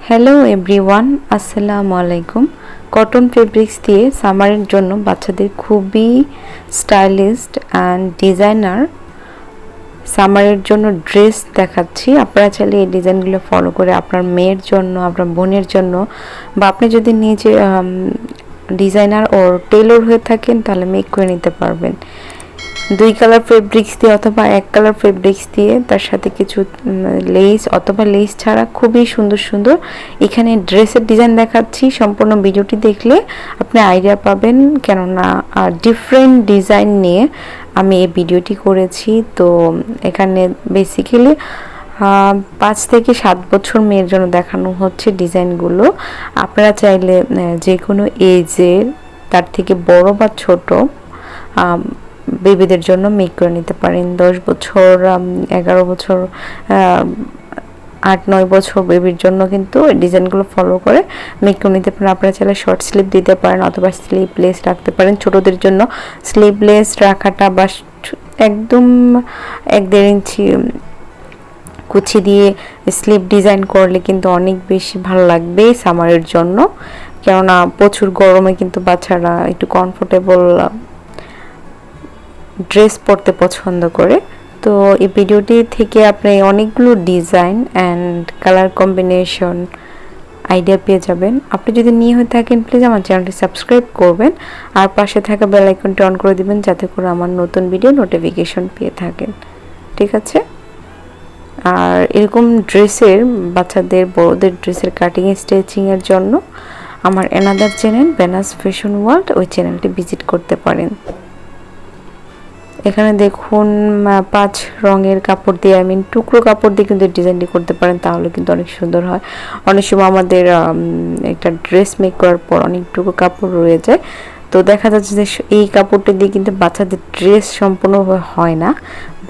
Hello everyone, আসসালামু আলাইকুম। Cotton fabrics দিয়ে সামারের জন্য বাচ্চাদের খুবই স্টাইলিশড অ্যান্ড ডিজাইনার সামারের জন্য ড্রেস দেখাচ্ছি। আপনারা চাইলে এই ডিজাইনগুলো ফলো করে আপনার মেয়ের জন্য, আপনার বোনের জন্য, বা আপনি যদি নিজে ডিজাইনার ও টেলর হয়ে থাকেন তাহলে মেক করে নিতে পারবেন। 2 কালার ফেব্রিক্স দিয়ে অথবা 1 কালার ফেব্রিক্স দিয়ে তার সাথে কিছু লেস অথবা লেস ছাড়া খুবই সুন্দর সুন্দর এখানে ড্রেসের ডিজাইন দেখাচ্ছি। সম্পূর্ণ ভিডিওটি দেখলে আপনি আইডিয়া পাবেন, কেননা ডিফারেন্ট ডিজাইন নিয়ে আমি এই ভিডিওটি করেছি। তো এখানে বেসিক্যালি 5 থেকে 7 বছর মেয়ের জন্য দেখানো হচ্ছে ডিজাইনগুলো। আপনারা চাইলে যে কোনো এজের, তার থেকে বড় বা ছোট বেবিদের জন্য মেক করে নিতে পারেন। 10 বছর, 11 বছর, 8-9 বছর বেবির জন্য কিন্তু এই ডিজাইনগুলো ফলো করে মেক করে নিতে পারেন। আপনারা চাইলে শর্ট স্লিভ দিতে পারেন অথবা স্লিভলেস রাখতে পারেন। ছোটদের জন্য স্লিভলেস রাখাটা বা একদম 1-1.5 ইঞ্চি কুচি দিয়ে স্লিভ ডিজাইন করলে কিন্তু অনেক বেশি ভালো লাগবে সামারের জন্য, কেননা প্রচুর গরমে কিন্তু বাচ্চারা একটু কমফোর্টেবল ড্রেস পরতে পছন্দ করে। তো এই ভিডিওটি থেকে আপনি অনেকগুলো design and colour combination idea পেয়ে যাবেন। আপনি যদি নিয়ে হয়ে থাকেন প্লিজ আমার চ্যানেলটি সাবস্ক্রাইব করবেন আর পাশে থাকা বেল আইকনটি অন করে দিবেন, যাতে করে আমার নতুন ভিডিও নোটিফিকেশন পেয়ে থাকেন। ঠিক আছে? আর এরকম ড্রেসের, বাচ্চাদের বড়দের ড্রেসের কাটিং স্টিচিংয়ের জন্য আমার অ্যানাদার চ্যানেল বেনাস ফ্যাশন ওয়ার্ল্ড, ওই চ্যানেলটি ভিজিট করতে পারেন। এখানে দেখুন 5 রঙের কাপড় দিয়ে, টুকরো কাপড় দিয়ে কিন্তু ডিজাইনটি করতে পারেন, তাহলে কিন্তু অনেক সুন্দর হয়। অনেক সময় আমাদের একটা ড্রেস মেক করার পর অনেকটুকু কাপড় রয়ে যায়, তো দেখা যাচ্ছে যে এই কাপড়টা দিয়ে কিন্তু বাচ্চাদের ড্রেস সম্পূর্ণভাবে হয় না,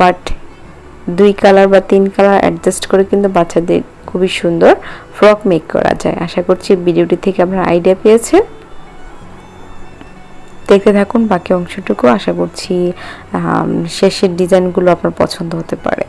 বাট 2 কালার বা 3 কালার অ্যাডজাস্ট করে কিন্তু বাচ্চাদের খুবই সুন্দর ফ্রক মেক করা যায়। আশা করছি ভিডিওটি থেকে আপনারা আইডিয়া পেয়েছেন। দেখতে থাকুন বাকি অংশটুকু, আশা করছি শেষের ডিজাইনগুলো আপনার পছন্দ হতে পারে।